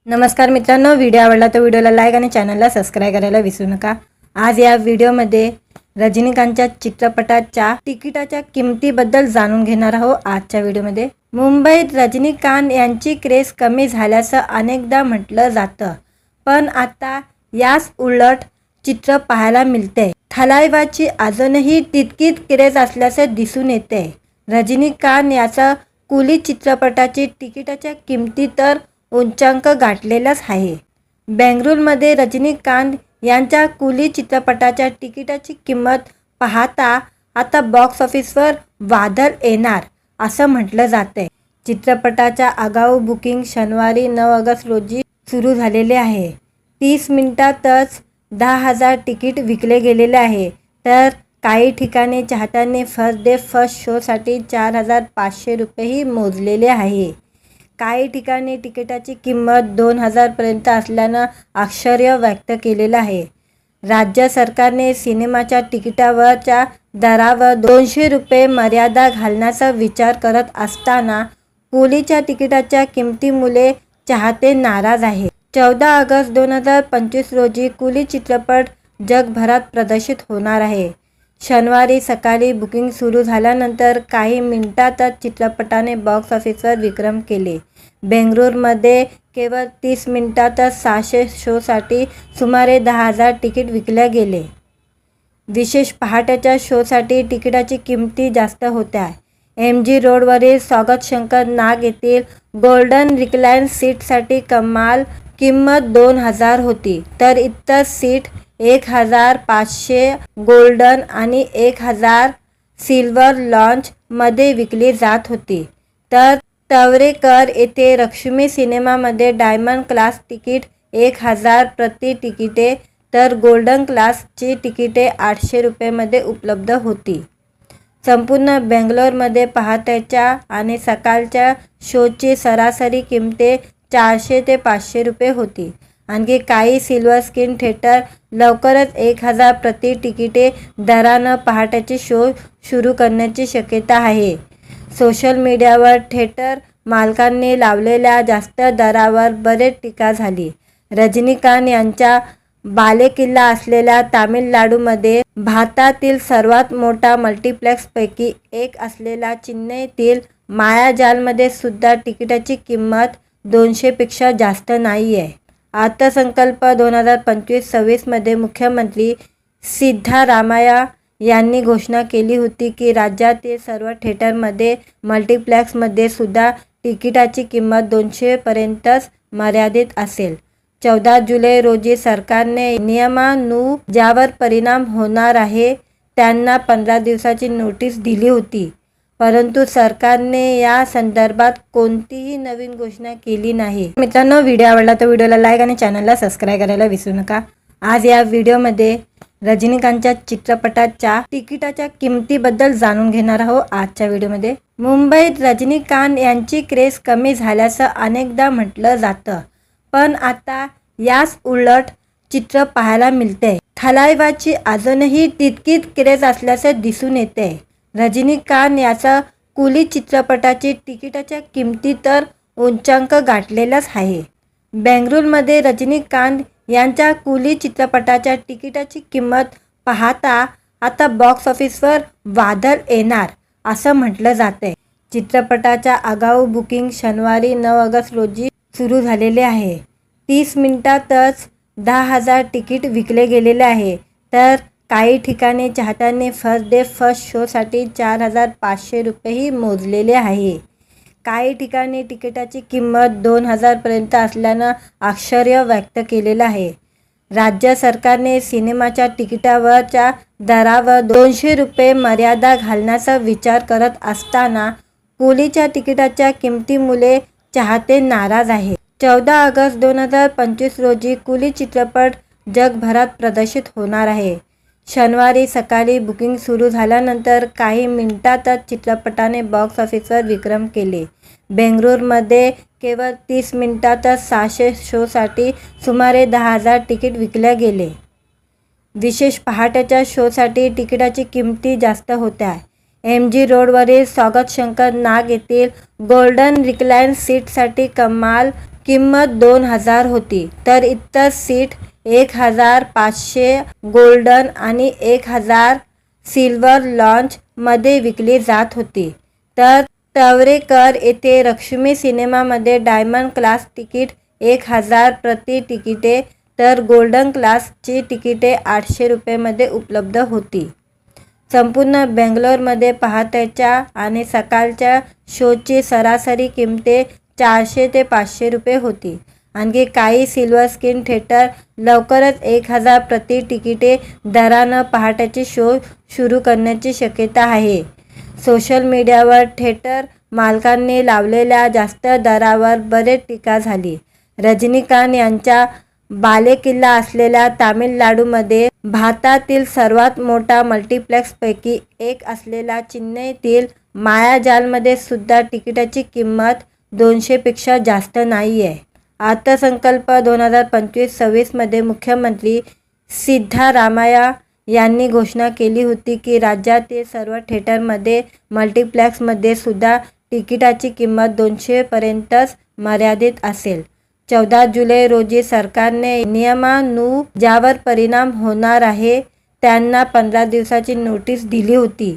नमस्कार मित्रांनो, व्हिडिओ आवडला तर व्हिडिओला लाईक आणि चॅनलला सबस्क्राईब करायला विसरू नका। आज या व्हिडिओमध्ये रजनीकांतच्या चित्रपटाच्या तिकिटाच्या किमतीबद्दल जाणून घेणार आहोत। आजच्या व्हिडिओमध्ये मुंबईत रजनीकांत यांची क्रेज कमी झाल्याचं अनेकदा म्हटलं जातं, पण आता याच उलट चित्र पाहायला मिळते। थलाइवाची अजूनही तितकीच क्रेज असल्याचं दिसून येते। रजनीकांत याचा कुली चित्रपटाची तिकिटाच्या किमती तर उच्चांक गाठलेलाच आहे। बेंगळुरूमध्ये रजनीकांत यांच्या कुली चित्रपटाच्या तिकिटाची किंमत पाहता आता बॉक्स ऑफिसवर वादळ येणार असं म्हटलं जाते। चित्रपटाच्या आगाऊ बुकिंग शनिवारी 9 ऑगस्ट रोजी सुरू झालेले आहे। 30 मिनिटातच 10,000 तिकीट विकले गेलेले आहे, तर काही ठिकाणी चाहत्यांनी फर्स्ट डे फर्स्ट शोसाठी 4,500 रुपयेही मोजलेले आहे। काही ठिकाणी तिकिटाची किंमत 2,000 पर्यंत असल्यानं आश्चर्य व्यक्त केलेलं आहे। राज्य सरकारने सिनेमाच्या तिकिटावरच्या दरावर 200 रुपये मर्यादा घालण्याचा विचार करत असताना कुलीच्या तिकिटाच्या किमतीमुळे चाहते नाराज आहे। 14 ऑगस्ट 2025 रोजी कुली चित्रपट जगभरात प्रदर्शित होणार आहे। शनिवारी सकाळी बुकिंग सुरू झाल्यानंतर काही मिनिटातच चित्रपटाने बॉक्स ऑफिसवर विक्रम केले। बेंगळुरूमध्ये केवळ 30 मिनिटातच 600 शोसाठी सुमारे 10,000 तिकीट विकले गेले। विशेष पहाटेच्या शोसाठी तिकिटाची किमती जास्त होत्या। MG रोडवरील स्वागत शंकर नाग येथील गोल्डन रिक्लाइन सीटसाठी कमाल किंमत 2,000 होती, तर इतर सीट 1,500 गोल्डन आणि 1,000 सिल्वर लॉन्चमध्ये विकली जात होती। तर तवरेकर येथे लक्ष्मी सिनेमामध्ये डायमंड क्लास तिकीट 1,000 प्रति तिकिटे, तर गोल्डन क्लासची तिकिटे 800 रुपयेमध्ये उपलब्ध होती। संपूर्ण बेंगलोरमध्ये पहाटेच्या आणि सकाळच्या शोची सरासरी किंमते 400 ते 500 रुपये होती। आणखी काही सिल्वर स्क्रीन थिएटर लवकरच 1,000 प्रति तिकिटे दरानं पहाटेचे शो सुरू करण्याची शक्यता आहे। सोशल मीडियावर थिएटर मालकांनी लावलेल्या जास्त दरावर बरेच टीका झाली। रजनीकांत यांच्या बालेकिल्ला असलेल्या तामिळनाडूमध्ये भारतातील सर्वात मोठा मल्टिप्लेक्सपैकी एक असलेल्या चेन्नईतील मायाजालमध्ये सुद्धा तिकिटाची किंमत 200 पेक्षा जास्त नाही आहे। अर्थसंकल्प 2025-26 मध्ये मुख्यमंत्री सिद्धरामय्या यांनी घोषणा केली होती की राज्यातील सर्व थिएटरमध्ये मल्टिप्लेक्समध्ये सुद्धा तिकिटाची किंमत 200 पर्यंतच मर्यादित असेल। 14 जुलै रोजी सरकारने नियमांनु ज्यावर परिणाम होणार आहे त्यांना 15 दिवसाची नोटीस दिली होती, परंतु सरकारने या संदर्भात कोणतीही नवीन घोषणा केली नाही। मित्रांनो, व्हिडिओ आवडला तर व्हिडिओला लाईक आणि चॅनलला सबस्क्राईब करायला विसरू नका। आज या व्हिडिओमध्ये रजनीकांतच्या चित्रपटाच्या तिकिटाच्या किमतीबद्दल जाणून घेणार आहोत। आजच्या व्हिडिओमध्ये मुंबईत रजनीकांत यांची क्रेज कमी झाल्याचं अनेकदा म्हटलं जातं, पण आता याच उलट चित्र पाहायला मिळते। थलाइवाची अजूनही तितकीच क्रेज असल्याचं दिसून येते। रजनीकांत याचा कुली चित्रपटाची तिकिटाच्या किमती तर उच्चांक गाठलेलाच आहे। बेंगळुरूमध्ये रजनीकांत यांच्या कुली चित्रपटाच्या तिकिटाची किंमत पाहता आता बॉक्स ऑफिसवर वादळ येणार असं म्हटलं जाते। चित्रपटाच्या आगाऊ बुकिंग शनिवारी 9 ऑगस्ट रोजी सुरू झालेले आहे। 30 मिनिटातच 10,000 तिकीट विकले गेलेले आहे, तर काही ठिकाणी चाहत्यांनी फर्स्ट डे फर्स्ट शोसाठी 4,500 रुपयेही मोजलेले आहे। काही ठिकाणी तिकिटाची किंमत 2,000 पर्यंत असल्यानं आश्चर्य व्यक्त केलेलं आहे। राज्य सरकारने सिनेमाच्या तिकिटावरच्या दरावर 200 रुपये मर्यादा घालण्याचा विचार करत असताना कुलीच्या तिकिटाच्या किमतीमुळे चाहते नाराज आहे। 14 ऑगस्ट 2025 रोजी कुली चित्रपट जगभरात प्रदर्शित होणार आहे। शनिवारी सकाळी बुकिंग सुरू झाल्यानंतर काही मिनिटातच चित्रपटाने बॉक्स ऑफिसवर विक्रम केले। बेंगळुरूमध्ये केवळ 30 मिनिटातच 600 शोसाठी सुमारे 10,000 तिकीट विकले गेले। विशेष पहाटेच्या शोसाठी तिकिटाची किमती जास्त होत्या। MG रोडवरील स्वागत शंकर नाग येथील गोल्डन रिक्लाइन सीटसाठी कमाल किंमत 2000 होती, तर इतर सीट 1500 गोल्डन आणि 1000 सिल्वर लॉन्च मध्ये विकली जात होती. तर तवरेकर येथे लक्ष्मी सिनेमामध्ये डायमंड क्लास तिकीट 1000 प्रति तिकिटे, तर गोल्डन क्लासची तिकिटे 800 रुपयेमध्ये उपलब्ध होती. संपूर्ण बेंगलोरमध्ये पहाटेच्या आणि सकाळच्या शोची सरासरी किंमते 400 ते 500 रुपये होती. आणखी काही सिल्वर स्क्रीन थिएटर लवकरच 1000 प्रति तिकिटे दरानं पहाटेचे शो सुरू करण्याची शक्यता आहे. सोशल मीडियावर थिएटर मालकांनी लावलेल्या जास्त दरावर बरेच टीका झाली. रजनीकांत यांच्या बालेकिल्ला असलेल्या तामिळनाडूमध्ये भारतातील सर्वात मोठा मल्टिप्लेक्सपैकी एक असलेल्या चेन्नईतील मायाजालमध्ये सुद्धा तिकिटाची किंमत 200 पेक्षा जास्त नाही आहे. अर्थसंकल्प 2025-26 मध्ये मुख्यमंत्री सिद्धरामय्या यांनी घोषणा केली होती की राज्यातील सर्व थिएटरमध्ये मल्टिप्लेक्समध्ये सुद्धा तिकिटाची किंमत 200 पर्यंतच मर्यादित असेल. 14 जुलै रोजी सरकारने नियमानुसार ज्यावर परिणाम होणार आहे त्यांना 15 दिवसाची नोटीस दिली होती,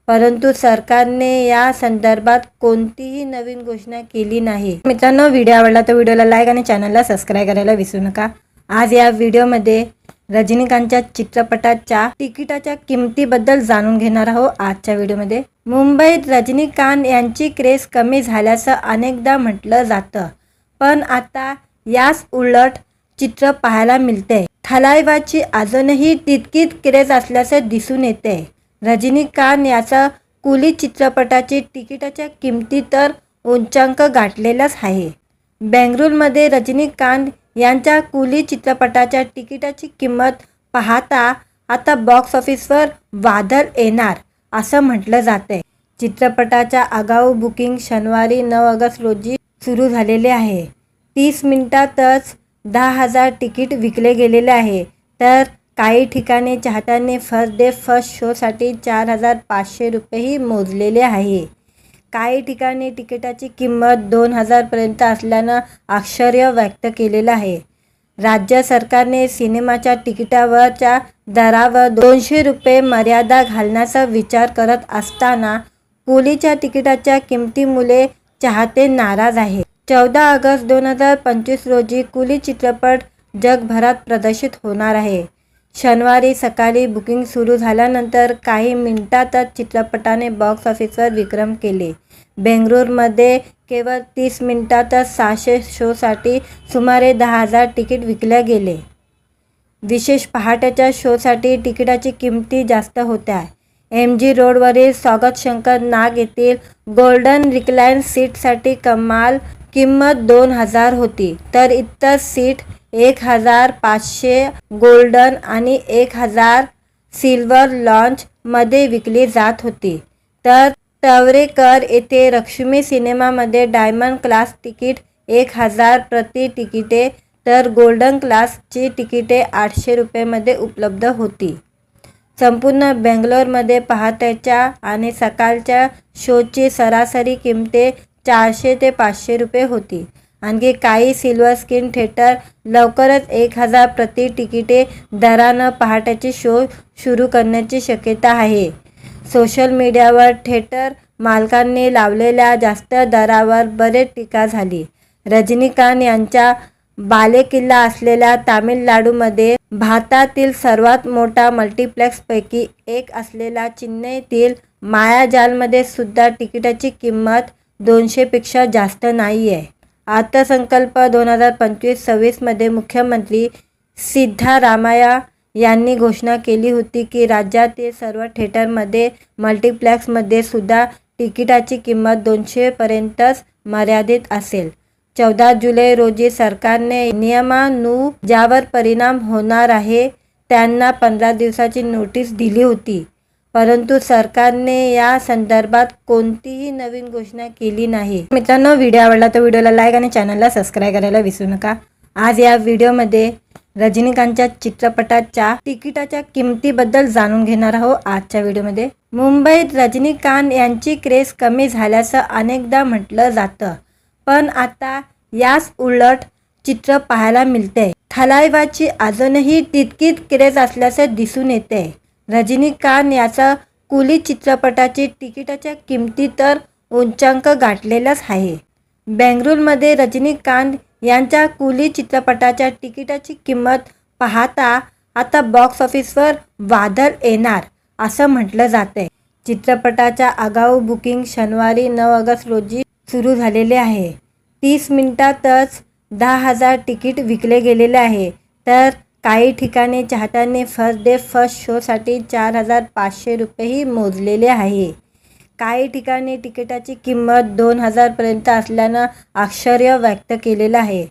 परंतु सरकारने या संदर्भात कोणतीही नवीन घोषणा केली नाही. मित्रांनो, व्हिडिओ आवडला तर व्हिडिओला लाईक आणि चॅनलला सबस्क्राईब करायला विसरू नका. आज या व्हिडिओमध्ये रजनीकांतच्या चित्रपटाच्या तिकिटाच्या किमतीबद्दल जाणून घेणार आहोत. आजच्या व्हिडिओमध्ये मुंबईत रजनीकांत यांची क्रेज कमी झाल्याचं अनेकदा म्हटलं जातं, पण आता याच उलट चित्र पाहायला मिळते. थलाइवाची अजूनही तितकीच क्रेज असल्याचं दिसून येते. रजनीकांत याचा कुली चित्रपटाची तिकिटाच्या किमती तर उच्चांक गाठलेलाच आहे. बेंगळुरूमध्ये रजनीकांत यांच्या कुली चित्रपटाच्या तिकिटाची किंमत पाहता आता बॉक्स ऑफिसवर वादळ येणार असं म्हटलं जाते. चित्रपटाच्या आगाऊ बुकिंग शनिवारी 9 ऑगस्ट रोजी सुरू झालेले आहे. 30 मिनिटातच 10,000 तिकीट विकले गेलेले आहे. तर काही ठिकाणी चाहत्यांनी फर्स्ट डे फर्स्ट शोसाठी 4,500 रुपयेही मोजलेले आहे. काही ठिकाणी तिकिटाची किंमत 2,000 पर्यंत असल्यानं आश्चर्य व्यक्त केलेलं आहे. राज्य सरकारने सिनेमाच्या तिकिटावरच्या दरावर 200 रुपये मर्यादा घालण्याचा विचार करत असताना कुलीच्या तिकिटाच्या किमतीमुळे चाहते नाराज आहेत. 14 ऑगस्ट 2025 रोजी कुली चित्रपट जगभरात प्रदर्शित होणार आहे. शनिवारी सकाळी बुकिंग सुरू झाल्यानंतर काही मिनिटातच चित्रपटाने बॉक्स ऑफिसवर विक्रम केले. बेंगळुरूमध्ये केवळ 30 मिनिटातच 600 शोसाठी सुमारे 10,000 तिकीट विकले गेले. विशेष पहाटेच्या शोसाठी तिकिटाची किमती जास्त होत्या. MG रोडवरील स्वागत शंकर नाग येथील गोल्डन रिक्लाइन सीटसाठी कमाल किंमत 2,000 होती, तर इतर सीट 1500 गोल्डन आणि 1000 सिल्वर लॉन्च मध्ये विकली जात होती. तर तवरेकर येथे लक्ष्मी सिनेमामध्ये डायमंड क्लास तिकीट 1000 प्रति तिकिटे, तर गोल्डन क्लासची तिकिटे 800 रुपयेमध्ये उपलब्ध होती. संपूर्ण बेंगलोरमध्ये पहाटेच्या आणि सकाळच्या शोची सरासरी किंमते 400 ते 500 रुपये होती. आणखी काही सिल्वर स्क्रीन थिएटर लवकरच 1000 प्रति तिकिटे दरानं पहाटेचे शो सुरू करण्याची शक्यता आहे. सोशल मीडियावर थिएटर मालकांनी लावलेल्या जास्त दरावर बरेच टीका झाली. रजनीकांत यांच्या बालेकिल्ला असलेल्या तामिळनाडूमध्ये भारतातील सर्वात मोठा मल्टिप्लेक्सपैकी एक असलेल्या चेन्नईतील मायाजालमध्ये सुद्धा तिकिटाची किंमत 200 पेक्षा जास्त नाही आहे. अर्थसंकल्प 2025-26 मध्ये मुख्यमंत्री सिद्धरामय्या यांनी घोषणा केली होती की राज्यातील सर्व थिएटरमध्ये मल्टिप्लेक्समध्ये सुद्धा तिकिटाची किंमत 200 पर्यंतच मर्यादित असेल. 14 जुलै रोजी सरकारने नियमानुसार ज्यावर परिणाम होणार आहे त्यांना 15 दिवसाची नोटीस दिली होती, परंतु सरकारने या संदर्भात कोणतीही नवीन घोषणा केली नाही. मित्रांनो, व्हिडिओ आवडला तर व्हिडिओला लाईक आणि चॅनलला सबस्क्राईब करायला विसरू नका. आज या व्हिडिओमध्ये रजनीकांतच्या चित्रपटाच्या तिकिटाच्या किमतीबद्दल जाणून घेणार आहोत. आजच्या व्हिडिओमध्ये मुंबईत रजनीकांत यांची क्रेज कमी झाल्याचं अनेकदा म्हटलं जातं, पण आता याच उलट चित्र पाहायला मिळते. थलाइवाची अजूनही तितकीच क्रेज असल्याचे दिसून येते. रजनीकांत याचा कुली चित्रपटाची तिकिटाच्या किमती तर उच्चांक गाठलेलाच आहे. बेंगळुरूमध्ये रजनीकांत यांच्या कुली चित्रपटाच्या तिकिटाची किंमत पाहता आता बॉक्स ऑफिसवर वादळ येणार असं म्हटलं जातंय. चित्रपटाच्या आगाऊ बुकिंग शनिवारी 9 ऑगस्ट रोजी सुरू झालेले आहे. 30 मिनिटातच 10,000 तिकीट विकले गेलेले आहे. तर काही ठिकाणी चाहत्यांनी फर्स्ट डे फर्स्ट शोसाठी 4,500 रुपयेही मोजलेले आहे. काही ठिकाणी तिकिटाची किंमत 2,000 पर्यंत असल्यानं आश्चर्य व्यक्त केलेलं आहे.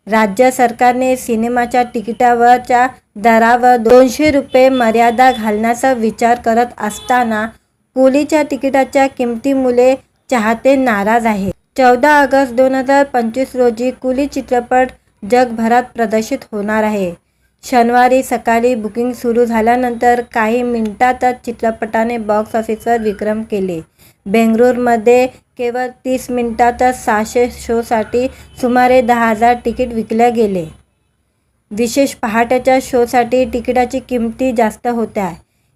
राज्य सरकारने सिनेमाच्या तिकिटावरच्या दरावर 200 रुपये मर्यादा घालण्याचा विचार करत असताना कुलीच्या तिकिटाच्या किमतीमुळे चाहते नाराज आहे. 14 ऑगस्ट 2025 रोजी कुली चित्रपट जगभरात प्रदर्शित होणार आहे. शनिवारी सकाळी बुकिंग सुरू झाल्यानंतर काही मिनिटातच चित्रपटाने बॉक्स ऑफिसवर विक्रम केले. बेंगळुरूमध्ये केवळ 30 मिनिटातच 600 शोसाठी सुमारे 10,000 तिकीट विकले गेले. विशेष पहाटेच्या शोसाठी तिकिटाची किमती जास्त होत्या.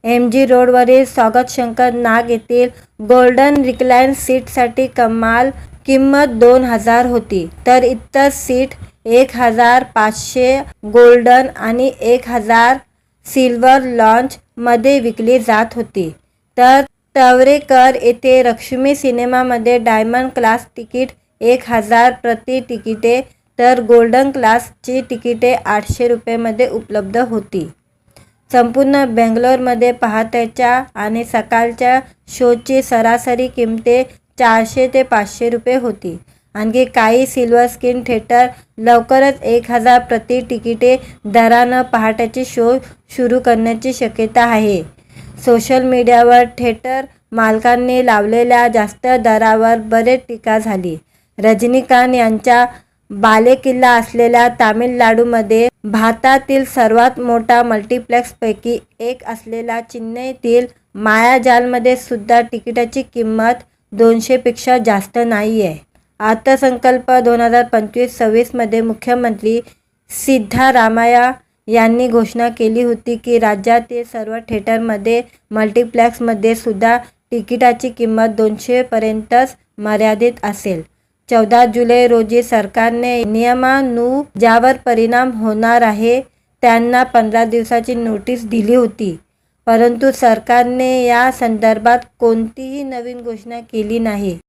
MG रोडवरील स्वागत शंकर नाग येथील गोल्डन रिक्लाइन सीटसाठी कमाल किंमत 2,000 होती, तर इतर सीट 1,500 गोल्डन आणि 1,000 सिल्वर लॉन्च मध्ये विकली जात होती. तर तवरेकर येथे लक्ष्मी सिनेमामध्ये डायमंड क्लास तिकीट 1,000 प्रति तिकिटे तर गोल्डन क्लासची तिकिटे 800 रुपयेमध्ये उपलब्ध होती. संपूर्ण बेंगलोरमध्ये पहाटेच्या आणि सकाळच्या शोची सरासरी किंमते 400 ते 500 रुपये होती. आणखी काही सिल्वर स्क्रीन थिएटर लवकरच 1,000 प्रति तिकिटे दरानं पहाटेचे शो सुरू करण्याची शक्यता आहे. सोशल मीडियावर थिएटर मालकांनी लावलेल्या जास्त दरावर बरेच टीका झाली. रजनीकांत यांच्या बालेकिल्ला असलेल्या तामिळनाडूमध्ये भारतातील सर्वात मोठा मल्टिप्लेक्सपैकी एक असलेल्या चेन्नईतील मायाजालमध्ये सुद्धा तिकिटाची किंमत 200 पेक्षा जास्त नाही आहे. अर्थसंकल्प 2025-26 मध्ये मुख्यमंत्री सिद्धरामय्या यांनी घोषणा केली होती की राज्यातील सर्व थिएटरमध्ये मल्टिप्लेक्समध्ये सुद्धा तिकिटाची किंमत 200 पर्यंतच मर्यादित असेल. 14 जुलै रोजी सरकारने ज्यावर परिणाम होणार आहे त्यांना 15 दिवसाची नोटीस दिली होती, परंतु सरकारने या संदर्भात कोणतीही नवीन घोषणा केली नाही.